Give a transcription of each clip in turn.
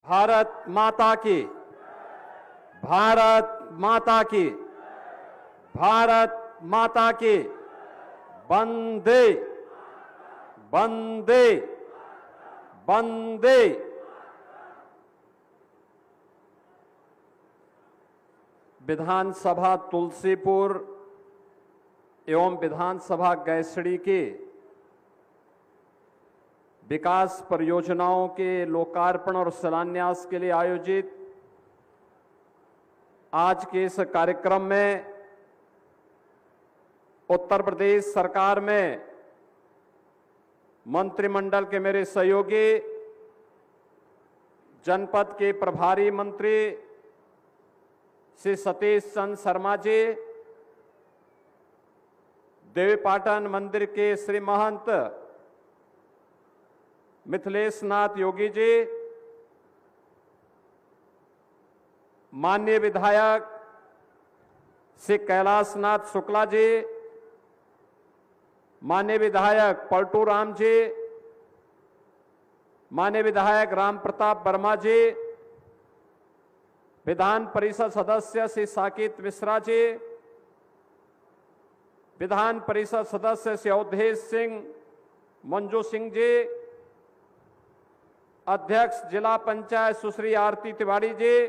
भारत माता की, भारत माता की, भारत माता की, वंदे वंदे वंदे। विधानसभा तुलसीपुर एवं विधानसभा गैसड़ी के विकास परियोजनाओं के लोकार्पण और शिलान्यास के लिए आयोजित आज के इस कार्यक्रम में उत्तर प्रदेश सरकार में मंत्रिमंडल के मेरे सहयोगी, जनपद के प्रभारी मंत्री श्री सतीश चंद्र शर्मा जी, देवीपाटन मंदिर के श्री महंत मिथिलेश नाथ योगी जी, माननीय विधायक श्री कैलाश नाथ शुक्ला जी, माननीय विधायक पलटू राम जी, माननीय विधायक राम प्रताप वर्मा जी, विधान परिषद सदस्य श्री साकेत मिश्रा जी, विधान परिषद सदस्य श्री अवधेश सिंह मंजू सिंह जी, अध्यक्ष जिला पंचायत सुश्री आरती तिवारी जी,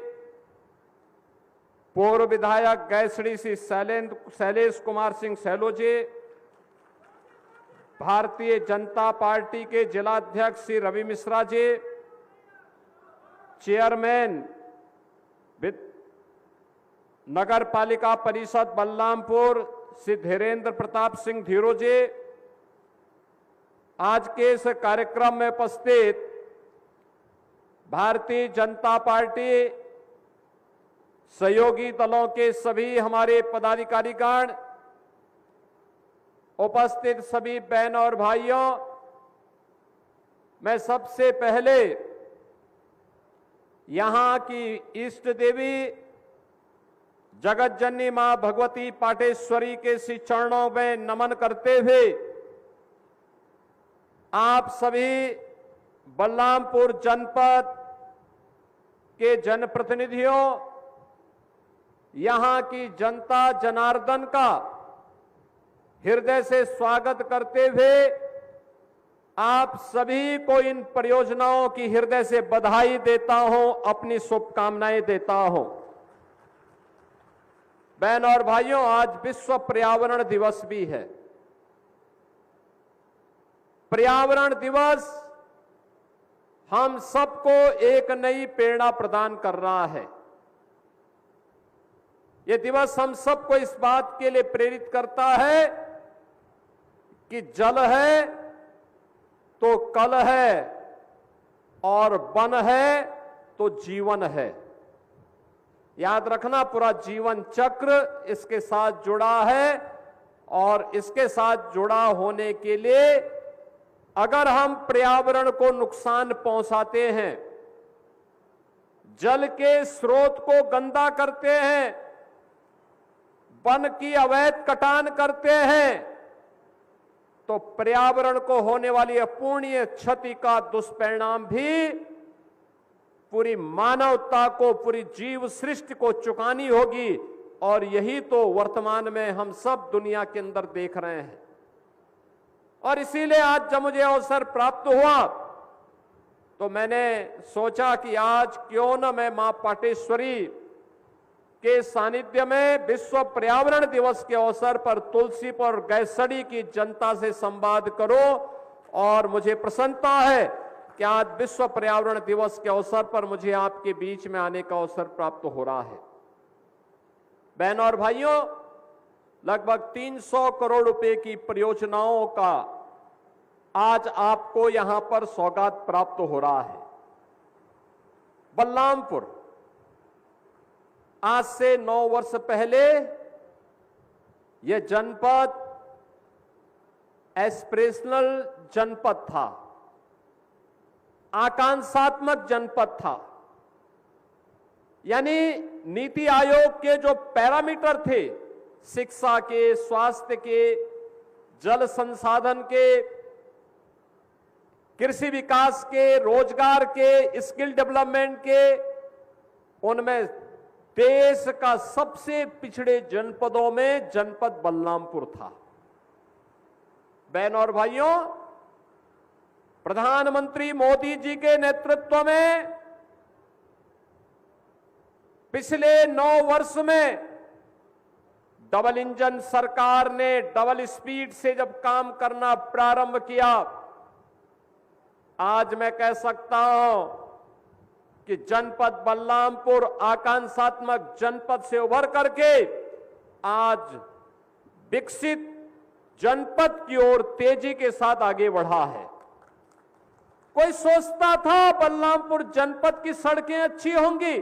पूर्व विधायक गैसड़ी श्री शैलेश कुमार सिंह सैलो जी, भारतीय जनता पार्टी के जिला अध्यक्ष श्री रवि मिश्रा जी, चेयरमैन नगर पालिका परिषद बलरामपुर श्री धीरेन्द्र प्रताप सिंह धीरो जी, आज के इस कार्यक्रम में उपस्थित भारतीय जनता पार्टी सहयोगी दलों के सभी हमारे पदाधिकारीगण, उपस्थित सभी बहन और भाइयों, मैं सबसे पहले यहां की इष्ट देवी जगत जननी मां भगवती पाटेश्वरी के श्री चरणों में नमन करते हुए आप सभी बलरामपुर जनपद के जनप्रतिनिधियों, यहां की जनता जनार्दन का हृदय से स्वागत करते हुए आप सभी को इन परियोजनाओं की हृदय से बधाई देता हूं, अपनी शुभकामनाएं देता हूं। बहन और भाइयों, आज विश्व पर्यावरण दिवस भी है। पर्यावरण दिवस हम सबको एक नई प्रेरणा प्रदान कर रहा है। यह दिवस हम सबको इस बात के लिए प्रेरित करता है कि जल है तो कल है और वन है तो जीवन है। याद रखना, पूरा जीवन चक्र इसके साथ जुड़ा है और इसके साथ जुड़ा होने के लिए अगर हम पर्यावरण को नुकसान पहुंचाते हैं, जल के स्रोत को गंदा करते हैं, वन की अवैध कटान करते हैं, तो पर्यावरण को होने वाली अपूर्णीय क्षति का दुष्परिणाम भी पूरी मानवता को, पूरी जीव सृष्टि को चुकानी होगी। और यही तो वर्तमान में हम सब दुनिया के अंदर देख रहे हैं। और इसीलिए आज जब मुझे अवसर प्राप्त हुआ तो मैंने सोचा कि आज क्यों न मैं मां पाटेश्वरी के सानिध्य में विश्व पर्यावरण दिवस के अवसर पर तुलसीपुर और गैसड़ी की जनता से संवाद करूं। और मुझे प्रसन्नता है कि आज विश्व पर्यावरण दिवस के अवसर पर मुझे आपके बीच में आने का अवसर प्राप्त हो रहा है। बहनों और भाइयों, लगभग 300 करोड़ रुपए की परियोजनाओं का आज आपको यहां पर सौगात प्राप्त हो रहा है। बलरामपुर आज से 9 वर्ष पहले यह जनपद एस्पिरेशनल जनपद था, आकांक्षात्मक जनपद था। यानी नीति आयोग के जो पैरामीटर थे, शिक्षा के, स्वास्थ्य के, जल संसाधन के, कृषि विकास के, रोजगार के, स्किल डेवलपमेंट के, उनमें देश का सबसे पिछड़े जनपदों में जनपद बलरामपुर था। बहनों और भाइयों, प्रधानमंत्री मोदी जी के नेतृत्व में पिछले 9 वर्ष में डबल इंजन सरकार ने डबल स्पीड से जब काम करना प्रारंभ किया, आज मैं कह सकता हूं कि जनपद बलरामपुर आकांक्षात्मक जनपद से उभर करके आज विकसित जनपद की ओर तेजी के साथ आगे बढ़ा है। कोई सोचता था बलरामपुर जनपद की सड़कें अच्छी होंगी,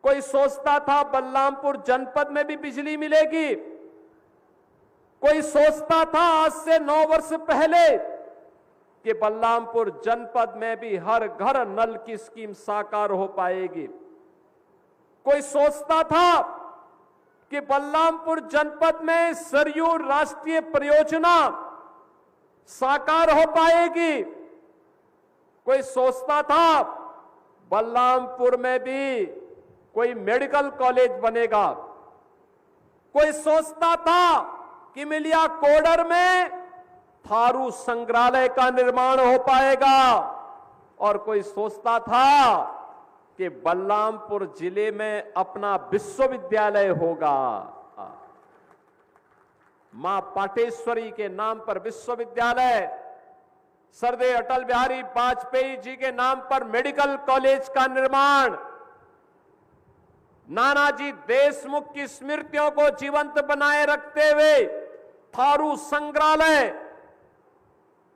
कोई सोचता था बलरामपुर जनपद में भी बिजली मिलेगी, कोई सोचता था आज से 9 वर्ष पहले कि बलरामपुर जनपद में भी हर घर नल की स्कीम साकार हो पाएगी, कोई सोचता था कि बलरामपुर जनपद में सरयू राष्ट्रीय परियोजना साकार हो पाएगी, कोई सोचता था बलरामपुर में भी कोई मेडिकल कॉलेज बनेगा, कोई सोचता था कि मिलिया कोडर में थारू संग्रहालय का निर्माण हो पाएगा, और कोई सोचता था कि बलरामपुर जिले में अपना विश्वविद्यालय होगा। मां पाटेश्वरी के नाम पर विश्वविद्यालय, सरदार अटल बिहारी वाजपेयी जी के नाम पर मेडिकल कॉलेज का निर्माण, नानाजी देशमुख की स्मृतियों को जीवंत बनाए रखते हुए थारू संग्रहालय,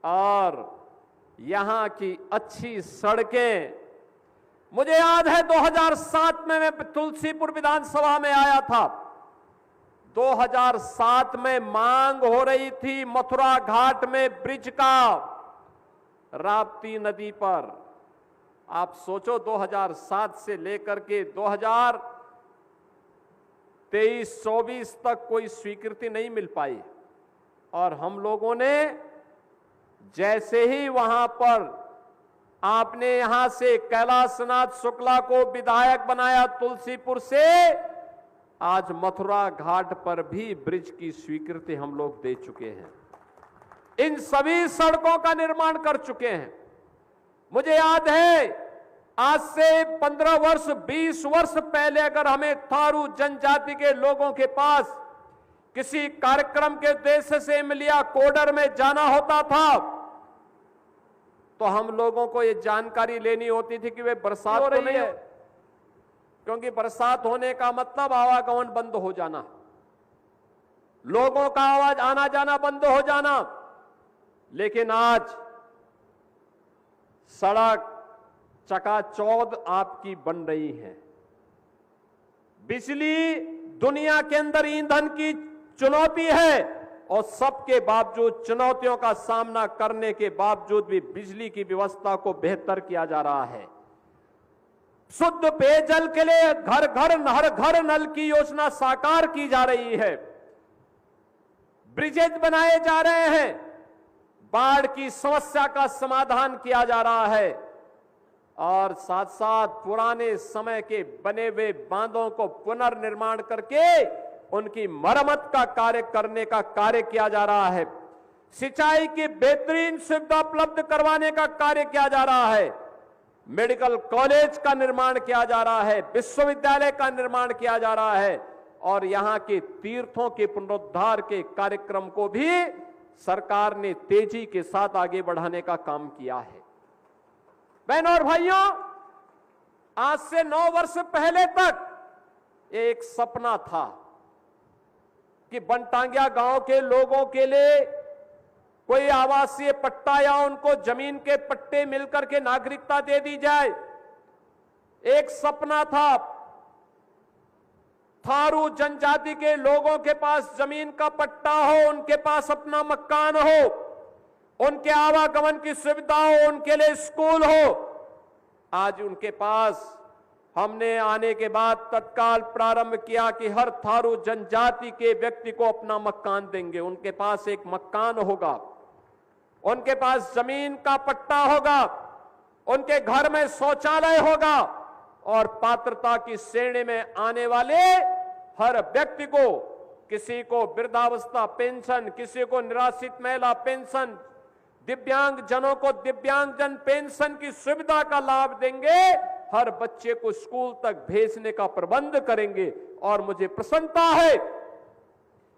और यहां की अच्छी सड़कें। मुझे याद है 2007 में मैं तुलसीपुर विधानसभा में आया था। 2007 में मांग हो रही थी मथुरा घाट में ब्रिज का राप्ती नदी पर। आप सोचो 2007 से लेकर के 2023-24 तक कोई स्वीकृति नहीं मिल पाई, और हम लोगों ने जैसे ही वहां पर आपने यहां से कैलाशनाथ शुक्ला को विधायक बनाया तुलसीपुर से, आज मथुरा घाट पर भी ब्रिज की स्वीकृति हम लोग दे चुके हैं, इन सभी सड़कों का निर्माण कर चुके हैं। मुझे याद है आज से 15 वर्ष 20 वर्ष पहले अगर हमें थारू जनजाति के लोगों के पास किसी कार्यक्रम के उद्देश्य से मिलिया कोडर में जाना होता था तो हम लोगों को यह जानकारी लेनी होती थी कि वे बरसात हो रही है, क्योंकि बरसात होने का मतलब आवागमन बंद हो जाना, लोगों का आवाज आना जाना बंद हो जाना। लेकिन आज सड़क चकाचौंध आपकी बन रही है। बिजली दुनिया के अंदर ईंधन की चुनौती है, और सबके बावजूद चुनौतियों का सामना करने के बावजूद भी बिजली की व्यवस्था को बेहतर किया जा रहा है। शुद्ध पेयजल के लिए हर घर नल की योजना साकार की जा रही है, ब्रिजेज बनाए जा रहे हैं, बाढ़ की समस्या का समाधान किया जा रहा है, और साथ साथ पुराने समय के बने हुए बांधों को पुनर्निर्माण करके उनकी मरम्मत का कार्य करने का कार्य किया जा रहा है। सिंचाई की बेहतरीन सुविधा उपलब्ध करवाने का कार्य किया जा रहा है, मेडिकल कॉलेज का निर्माण किया जा रहा है, विश्वविद्यालय का निर्माण किया जा रहा है, और यहां के तीर्थों के पुनरुद्धार के कार्यक्रम को भी सरकार ने तेजी के साथ आगे बढ़ाने का काम किया है। बहनों और भाइयों, आज से 9 वर्ष पहले तक एक सपना था कि बनटांगिया गांव के लोगों के लिए कोई आवासीय पट्टा या उनको जमीन के पट्टे मिलकर के नागरिकता दे दी जाए। एक सपना था थारू जनजाति के लोगों के पास जमीन का पट्टा हो, उनके पास अपना मकान हो, उनके आवागमन की सुविधा हो, उनके लिए स्कूल हो। आज उनके पास हमने आने के बाद तत्काल प्रारंभ किया कि हर थारू जनजाति के व्यक्ति को अपना मकान देंगे, उनके पास एक मकान होगा। उनके पास जमीन का पट्टा होगा, उनके घर में शौचालय होगा और पात्रता की श्रेणी में आने वाले हर व्यक्ति को, किसी को वृद्धावस्था पेंशन, किसी को निराश्रित महिला पेंशन, दिव्यांग जनों को दिव्यांगजन पेंशन की सुविधा का लाभ देंगे, हर बच्चे को स्कूल तक भेजने का प्रबंध करेंगे। और मुझे प्रसन्नता है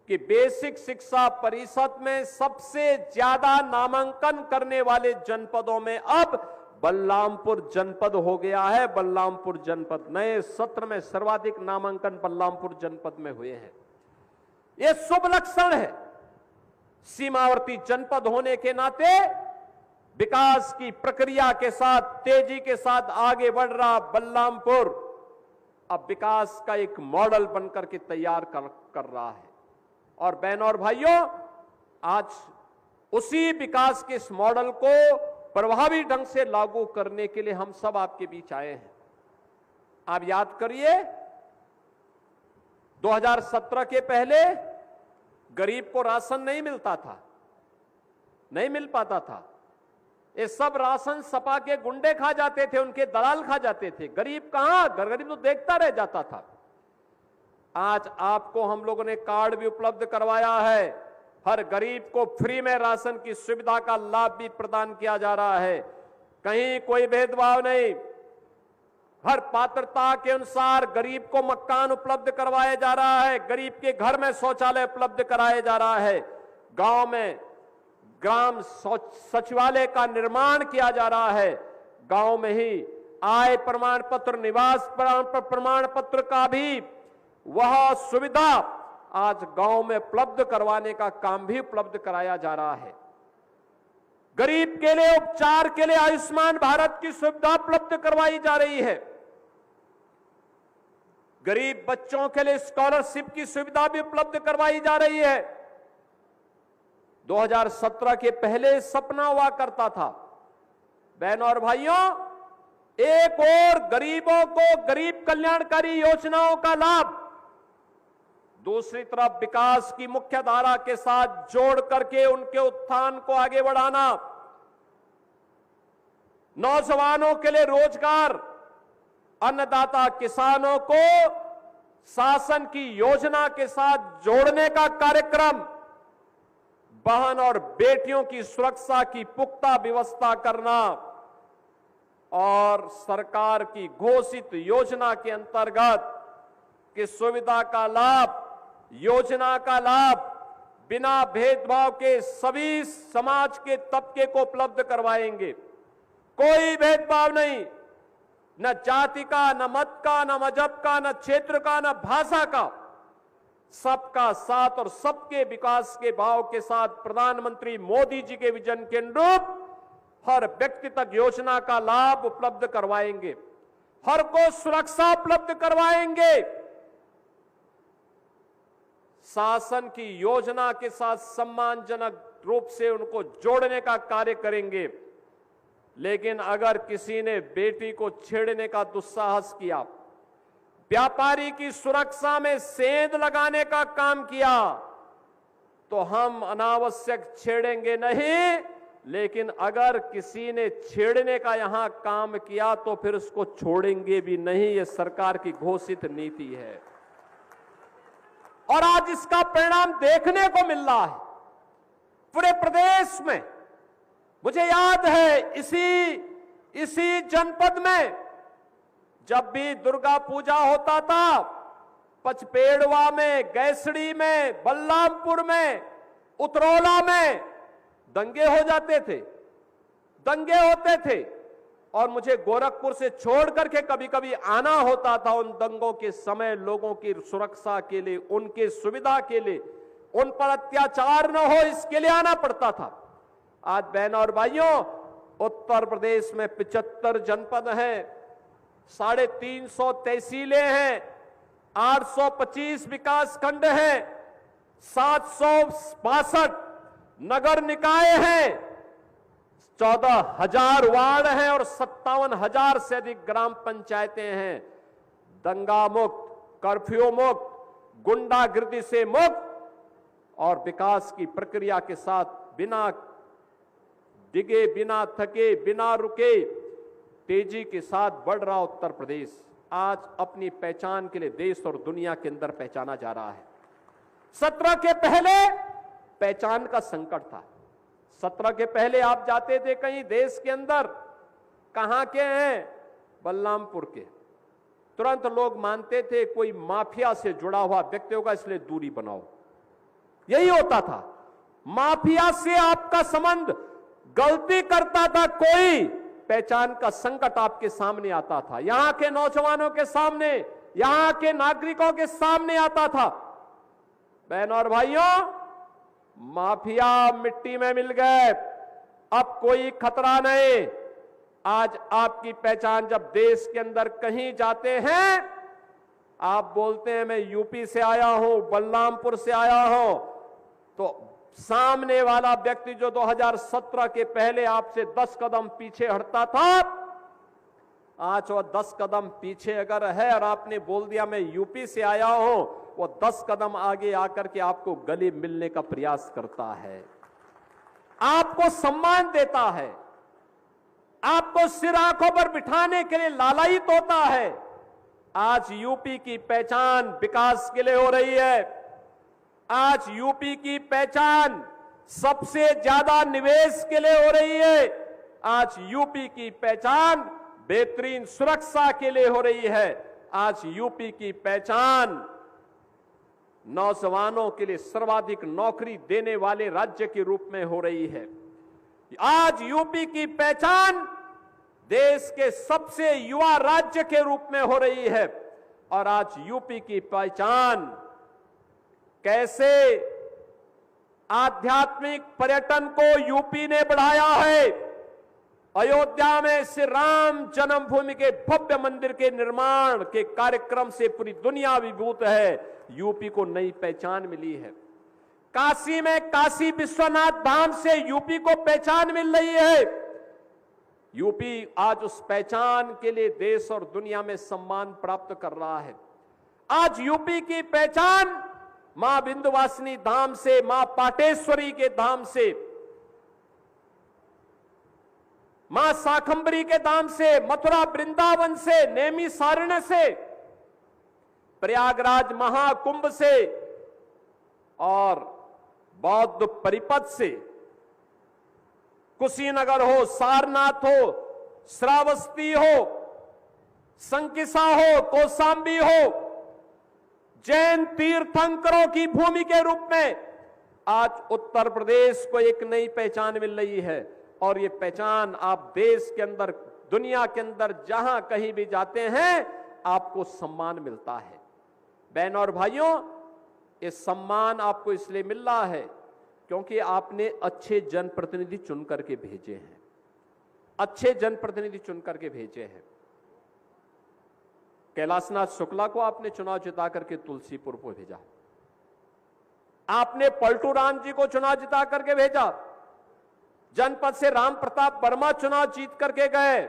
कि बेसिक शिक्षा परिषद में सबसे ज्यादा नामांकन करने वाले जनपदों में अब बलरामपुर जनपद हो गया है। बलरामपुर जनपद नए सत्र में सर्वाधिक नामांकन बलरामपुर जनपद में हुए हैं। यह शुभ लक्षण है। सीमावर्ती जनपद होने के नाते विकास की प्रक्रिया के साथ तेजी के साथ आगे बढ़ रहा बलरामपुर अब विकास का एक मॉडल बनकर के तैयार कर रहा है। और बहनों और भाइयों, आज उसी विकास के इस मॉडल को प्रभावी ढंग से लागू करने के लिए हम सब आपके बीच आए हैं। आप याद करिए, 2017 के पहले गरीब को राशन नहीं मिलता था, नहीं मिल पाता था। ये सब राशन सपा के गुंडे खा जाते थे, उनके दलाल खा जाते थे। गरीब कहां? गरीब तो देखता रह जाता था। आज आपको हम लोगों ने कार्ड भी उपलब्ध करवाया है। हर गरीब को फ्री में राशन की सुविधा का लाभ भी प्रदान किया जा रहा है। कहीं कोई भेदभाव नहीं। हर पात्रता के अनुसार गरीब को मकान उपलब्ध करवाया जा रहा है। गरीब के घर में शौचालय उपलब्ध कराया जा रहा है। गांव में ग्राम सचिवालय का निर्माण किया जा रहा है। गांव में ही आय प्रमाण पत्र, निवास प्रमाण पत्र का भी वह सुविधा आज गांव में उपलब्ध करवाने का काम भी उपलब्ध कराया जा रहा है। गरीब के लिए उपचार के लिए आयुष्मान भारत की सुविधा उपलब्ध करवाई जा रही है। गरीब बच्चों के लिए स्कॉलरशिप की सुविधा भी उपलब्ध करवाई जा रही है। 2017 के पहले सपना हुआ करता था। बहनों और भाइयों, एक और गरीबों को गरीब कल्याणकारी योजनाओं का लाभ, दूसरी तरफ विकास की मुख्य धारा के साथ जोड़ करके उनके उत्थान को आगे बढ़ाना, नौजवानों के लिए रोजगार, अन्नदाता किसानों को शासन की योजना के साथ जोड़ने का कार्यक्रम, बहन और बेटियों की सुरक्षा की पुख्ता व्यवस्था करना और सरकार की घोषित योजना के अंतर्गत की सुविधा का लाभ, योजना का लाभ बिना भेदभाव के सभी समाज के तबके को उपलब्ध करवाएंगे। कोई भेदभाव नहीं, न जाति का, न मत का, न मजहब का, न क्षेत्र का, न भाषा का। सबका साथ और सबके विकास के भाव के साथ प्रधानमंत्री मोदी जी के विजन के अनुरूप हर व्यक्ति तक योजना का लाभ उपलब्ध करवाएंगे, हर को सुरक्षा उपलब्ध करवाएंगे, शासन की योजना के साथ सम्मानजनक रूप से उनको जोड़ने का कार्य करेंगे। लेकिन अगर किसी ने बेटी को छेड़ने का दुस्साहस किया, व्यापारी की सुरक्षा में सेंध लगाने का काम किया, तो हम अनावश्यक छेड़ेंगे नहीं, लेकिन अगर किसी ने छेड़ने का यहां काम किया तो फिर उसको छोड़ेंगे भी नहीं। ये सरकार की घोषित नीति है और आज इसका परिणाम देखने को मिल रहा है पूरे प्रदेश में। मुझे याद है इसी जनपद में जब भी दुर्गा पूजा होता था, पचपेड़वा में, गैसड़ी में, बलरामपुर में, उतरौला में दंगे हो जाते थे, दंगे होते थे। और मुझे गोरखपुर से छोड़ करके कभी कभी आना होता था उन दंगों के समय, लोगों की सुरक्षा के लिए, उनके सुविधा के लिए, उन पर अत्याचार न हो इसके लिए आना पड़ता था। आज बहनों और भाइयों, उत्तर प्रदेश में 75 जनपद हैं, 350 तहसीलें हैं, 825 विकास खंड हैं, 762 नगर निकाय हैं, 14,000 वार्ड हैं और 57,000 से अधिक ग्राम पंचायतें हैं। दंगा मुक्त, कर्फ्यू मुक्त, गुंडागिर्दी से मुक्त और विकास की प्रक्रिया के साथ बिना डिगे बिना थके, बिना रुके, तेजी के साथ बढ़ रहा उत्तर प्रदेश आज अपनी पहचान के लिए देश और दुनिया के अंदर पहचाना जा रहा है। 17 के पहले पहचान का संकट था। 17 के पहले आप जाते थे कहीं देश के अंदर, कहां के हैं? बलरामपुर के। तुरंत लोग मानते थे कोई माफिया से जुड़ा हुआ व्यक्ति होगा, इसलिए दूरी बनाओ। यही होता था। माफिया से आपका संबंध, गलती करता था कोई, पहचान का संकट आपके सामने आता था, यहां के नौजवानों के सामने, यहां के नागरिकों के सामने आता था। बहनों और भाइयों, माफिया मिट्टी में मिल गए, अब कोई खतरा नहीं। आज आपकी पहचान, जब देश के अंदर कहीं जाते हैं, आप बोलते हैं मैं यूपी से आया हूं, बलरामपुर से आया हूं, तो सामने वाला व्यक्ति जो 2017 के पहले आपसे 10 कदम पीछे हटता था, आज वो 10 कदम पीछे अगर है और आपने बोल दिया मैं यूपी से आया हूं, वो 10 कदम आगे आकर के आपको गले मिलने का प्रयास करता है, आपको सम्मान देता है, आपको सिर आंखों पर बिठाने के लिए लालायित होता है। आज यूपी की पहचान विकास के लिए हो रही है। आज यूपी की पहचान सबसे ज्यादा निवेश के लिए हो रही है। आज यूपी की पहचान बेहतरीन सुरक्षा के लिए हो रही है। आज यूपी की पहचान नौजवानों के लिए सर्वाधिक नौकरी देने वाले राज्य के रूप में हो रही है। आज यूपी की पहचान देश के सबसे युवा राज्य के रूप में हो रही है। और आज यूपी की पहचान कैसे आध्यात्मिक पर्यटन को यूपी ने बढ़ाया है। अयोध्या में श्री राम जन्मभूमि के भव्य मंदिर के निर्माण के कार्यक्रम से पूरी दुनिया विभूत है। यूपी को नई पहचान मिली है। काशी में काशी विश्वनाथ धाम से यूपी को पहचान मिल रही है। यूपी आज उस पहचान के लिए देश और दुनिया में सम्मान प्राप्त कर रहा है। आज यूपी की पहचान मां विंध्यवासिनी धाम से, मां पाटेश्वरी के धाम से, मां शाकंभरी के धाम से, मथुरा वृंदावन से, नैमिषारण्य से, प्रयागराज महाकुंभ से और बौद्ध परिपथ से, कुशीनगर हो, सारनाथ हो, श्रावस्ती हो, संकिसा हो, कौशांबी हो, जैन तीर्थंकरों की भूमि के रूप में आज उत्तर प्रदेश को एक नई पहचान मिल रही है। और ये पहचान आप देश के अंदर, दुनिया के अंदर जहां कहीं भी जाते हैं, आपको सम्मान मिलता है। बहनों और भाइयों, ये सम्मान आपको इसलिए मिल रहा है क्योंकि आपने अच्छे जनप्रतिनिधि चुन करके भेजे हैं। अच्छे जनप्रतिनिधि चुन करके भेजे हैं। कैलाशनाथ शुक्ला को आपने चुनाव जिता करके तुलसीपुर को भेजा। आपने पलटू राम जी को चुनाव जिता करके भेजा। जनपद से राम प्रताप वर्मा चुनाव जीत करके गए।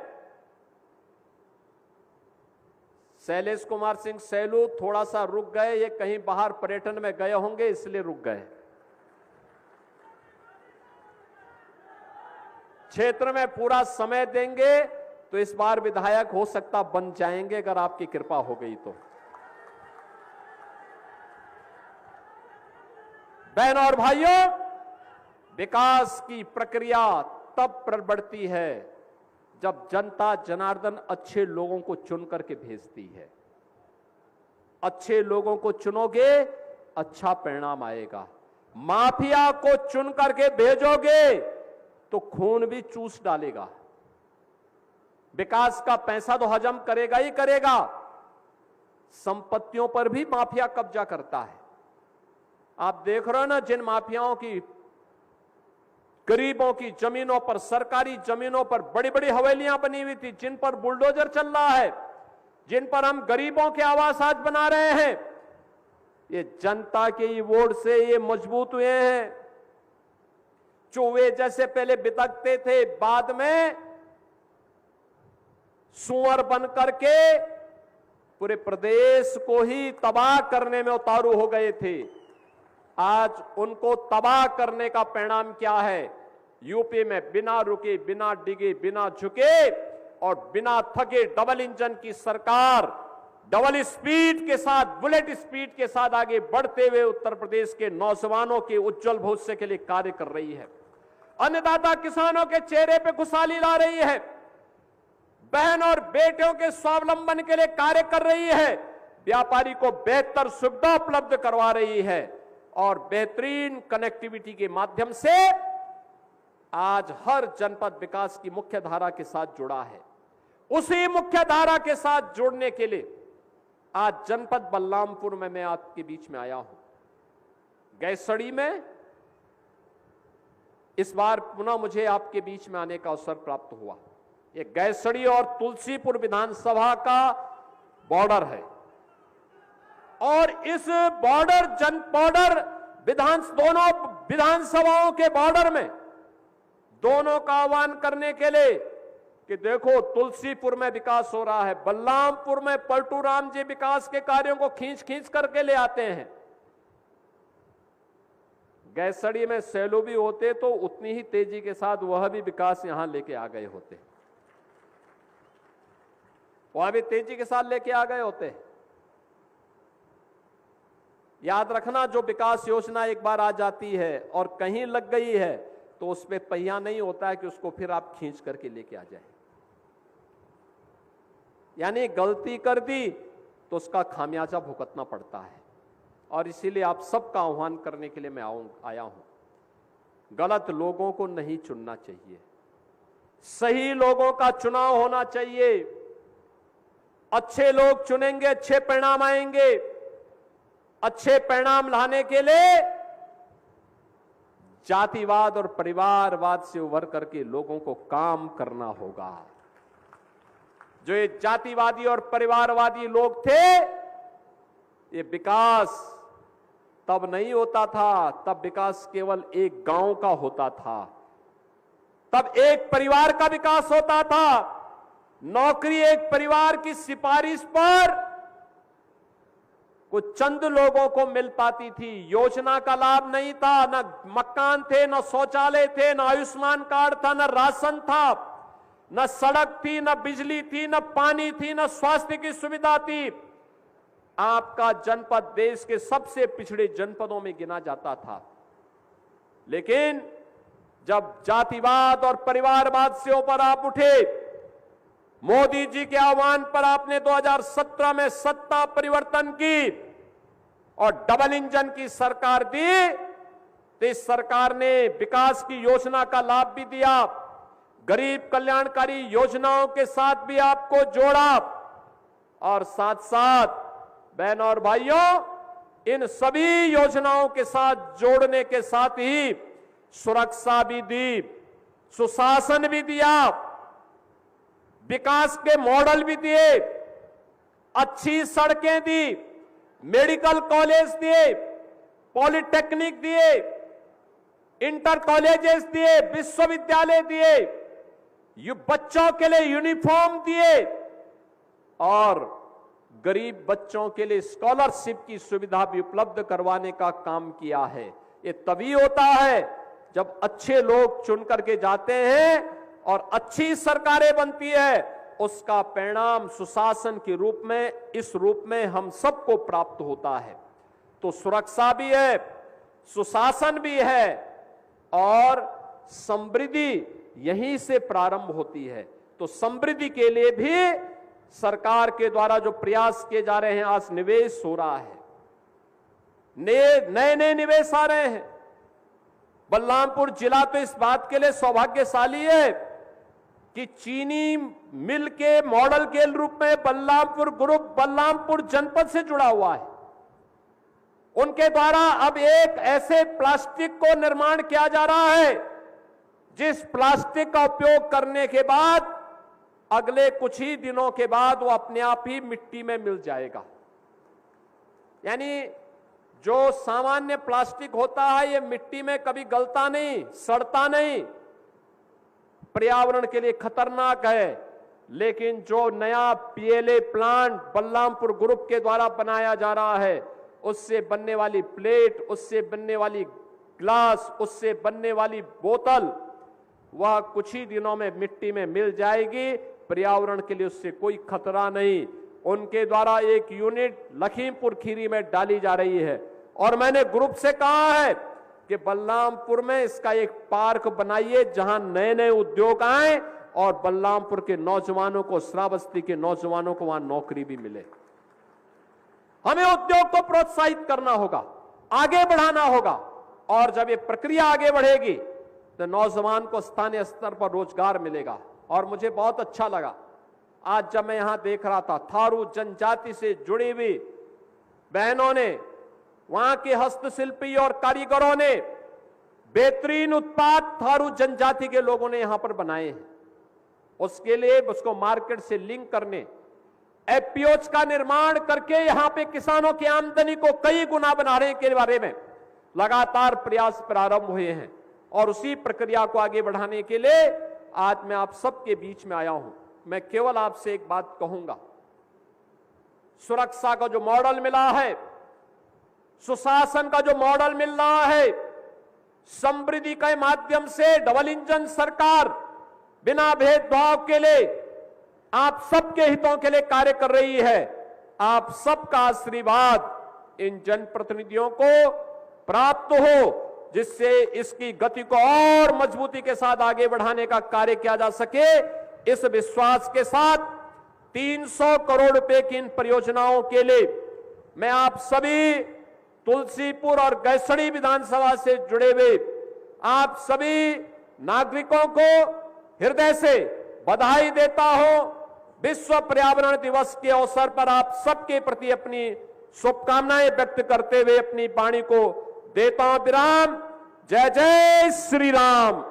शैलेश कुमार सिंह सैलू थोड़ा सा रुक गए, ये कहीं बाहर पर्यटन में गए होंगे इसलिए रुक गए। क्षेत्र में पूरा समय देंगे तो इस बार विधायक हो सकता बन जाएंगे, अगर आपकी कृपा हो गई तो। बहनों और भाइयों, विकास की प्रक्रिया तब बढ़ती है जब जनता जनार्दन अच्छे लोगों को चुन करके भेजती है। अच्छे लोगों को चुनोगे, अच्छा परिणाम आएगा। माफिया को चुन करके भेजोगे तो खून भी चूस डालेगा। विकास का पैसा तो हजम करेगा ही करेगा, संपत्तियों पर भी माफिया कब्जा करता है। आप देख रहे हो ना, जिन माफियाओं की, गरीबों की जमीनों पर, सरकारी जमीनों पर बड़ी बड़ी हवेलियां बनी हुई थी, जिन पर बुलडोजर चल रहा है, जिन पर हम गरीबों के आवास आज बना रहे हैं, ये जनता के ही वोट से ये मजबूत हुए हैं। चूहे जैसे पहले बितकते थे, बाद में सुअर बन करके पूरे प्रदेश को ही तबाह करने में उतारू हो गए थे। आज उनको तबाह करने का परिणाम क्या है? यूपी में बिना रुके, बिना डिगे, बिना झुके और बिना थके डबल इंजन की सरकार डबल स्पीड के साथ, बुलेट स्पीड के साथ आगे बढ़ते हुए उत्तर प्रदेश के नौजवानों के उज्जवल भविष्य के लिए कार्य कर रही है। अन्नदाता किसानों के चेहरे पे खुशहाली ला रही है, बहन और बेटियों के स्वावलंबन के लिए कार्य कर रही है, व्यापारी को बेहतर सुविधा उपलब्ध करवा रही है और बेहतरीन कनेक्टिविटी के माध्यम से आज हर जनपद विकास की मुख्य धारा के साथ जुड़ा है। उसी मुख्य धारा के साथ जुड़ने के लिए आज जनपद बलरामपुर में मैं आपके बीच में आया हूं। गैसड़ी में इस बार पुनः मुझे आपके बीच में आने का अवसर प्राप्त हुआ। ये गैसड़ी और तुलसीपुर विधानसभा का बॉर्डर है और इस बॉर्डर दोनों विधानसभाओं के बॉर्डर में दोनों का आह्वान करने के लिए कि देखो तुलसीपुर में विकास हो रहा है, बलरामपुर में पलटू राम जी विकास के कार्यों को खींच खींच करके ले आते हैं। गैसड़ी में सेलू भी होते तो उतनी ही तेजी के साथ वह भी विकास यहां लेके आ गए होते, वह भी तेजी के साथ लेके आ गए होते। याद रखना, जो विकास योजना एक बार आ जाती है और कहीं लग गई है तो उस पे पहिया नहीं होता है कि उसको फिर आप खींच करके लेके आ जाए। यानी गलती कर दी तो उसका खामियाजा भुगतना पड़ता है और इसीलिए आप सबका आह्वान करने के लिए मैं आया हूं। गलत लोगों को नहीं चुनना चाहिए, सही लोगों का चुनाव होना चाहिए। अच्छे लोग चुनेंगे, अच्छे परिणाम आएंगे। अच्छे परिणाम लाने के लिए जातिवाद और परिवारवाद से उभर करके लोगों को काम करना होगा। जो ये जातिवादी और परिवारवादी लोग थे, ये विकास तब नहीं होता था, तब विकास केवल एक गांव का होता था, तब एक परिवार का विकास होता था। नौकरी एक परिवार की सिफारिश पर कुछ चंद लोगों को मिल पाती थी। योजना का लाभ नहीं था, न मकान थे, न शौचालय थे, न आयुष्मान कार्ड था, न राशन था, न सड़क थी, न बिजली थी, न पानी थी, न स्वास्थ्य की सुविधा थी। आपका जनपद देश के सबसे पिछड़े जनपदों में गिना जाता था। लेकिन जब जातिवाद और परिवारवाद से ऊपर आप उठे, मोदी जी के आह्वान पर आपने 2017 में सत्ता परिवर्तन की और डबल इंजन की सरकार दी, तो इस सरकार ने विकास की योजना का लाभ भी दिया, गरीब कल्याणकारी योजनाओं के साथ भी आपको जोड़ा और साथ साथ बहनों और भाइयों, इन सभी योजनाओं के साथ जोड़ने के साथ ही सुरक्षा भी दी, सुशासन भी दिया, विकास के मॉडल भी दिए, अच्छी सड़कें दी, मेडिकल कॉलेज दिए, पॉलिटेक्निक दिए, इंटर कॉलेजेस दिए, विश्वविद्यालय दिए, बच्चों के लिए यूनिफॉर्म दिए और गरीब बच्चों के लिए स्कॉलरशिप की सुविधा भी उपलब्ध करवाने का काम किया है। ये तभी होता है जब अच्छे लोग चुन करके जाते हैं और अच्छी सरकारें बनती है, उसका परिणाम सुशासन के रूप में, इस रूप में हम सबको प्राप्त होता है। तो सुरक्षा भी है, सुशासन भी है और समृद्धि यहीं से प्रारंभ होती है। तो समृद्धि के लिए भी सरकार के द्वारा जो प्रयास किए जा रहे हैं, आज निवेश हो रहा है, नए नए निवेश आ रहे हैं। बलरामपुर जिला तो इस बात के लिए सौभाग्यशाली है कि चीनी मिल के मॉडल के रूप में बलरामपुर ग्रुप बलरामपुर जनपद से जुड़ा हुआ है। उनके द्वारा अब एक ऐसे प्लास्टिक को निर्माण किया जा रहा है जिस प्लास्टिक का उपयोग करने के बाद अगले कुछ ही दिनों के बाद वो अपने आप ही मिट्टी में मिल जाएगा। यानी जो सामान्य प्लास्टिक होता है ये मिट्टी में कभी गलता नहीं, सड़ता नहीं, पर्यावरण के लिए खतरनाक है। लेकिन जो नया पीएलए प्लांट बलरामपुर ग्रुप के द्वारा बनाया जा रहा है, उससे बनने वाली प्लेट, उससे बनने वाली ग्लास, उससे बनने वाली बोतल, वह कुछ ही दिनों में मिट्टी में मिल जाएगी। पर्यावरण के लिए उससे कोई खतरा नहीं। उनके द्वारा एक यूनिट लखीमपुर खीरी में डाली जा रही है और मैंने ग्रुप से कहा है कि बलरामपुर में इसका एक पार्क बनाइए जहां नए नए उद्योग आए और बलरामपुर के नौजवानों को, श्रावस्ती के नौजवानों को वहां नौकरी भी मिले। हमें उद्योग को प्रोत्साहित करना होगा, आगे बढ़ाना होगा और जब ये प्रक्रिया आगे बढ़ेगी तो नौजवान को स्थानीय स्तर पर रोजगार मिलेगा। और मुझे बहुत अच्छा लगा आज जब मैं यहां देख रहा था, थारू जनजाति से जुड़ी हुई बहनों ने, वहां के हस्तशिल्पी और कारीगरों ने बेहतरीन उत्पाद थारू जनजाति के लोगों ने यहां पर बनाए हैं। उसके लिए उसको मार्केट से लिंक करने, एफपीओज का निर्माण करके यहां पे किसानों की आमदनी को कई गुना बनाने के बारे में लगातार प्रयास प्रारंभ हुए हैं और उसी प्रक्रिया को आगे बढ़ाने के लिए आज मैं आप सबके बीच में आया हूं। मैं केवल आपसे एक बात कहूंगा, सुरक्षा का जो मॉडल मिला है, सुशासन का जो मॉडल मिल रहा है, समृद्धि के माध्यम से डबल इंजन सरकार बिना भेदभाव के लिए आप सबके हितों के लिए कार्य कर रही है। आप सबका आशीर्वाद इन जनप्रतिनिधियों को प्राप्त हो जिससे इसकी गति को और मजबूती के साथ आगे बढ़ाने का कार्य किया जा सके। इस विश्वास के साथ 300 करोड़ रुपए की इन परियोजनाओं के लिए मैं आप सभी तुलसीपुर और गैसड़ी विधानसभा से जुड़े हुए आप सभी नागरिकों को हृदय से बधाई देता हूं। विश्व पर्यावरण दिवस के अवसर पर आप सबके प्रति अपनी शुभकामनाएं व्यक्त करते हुए अपनी वाणी को देता हूं विराम। जय जय श्री राम।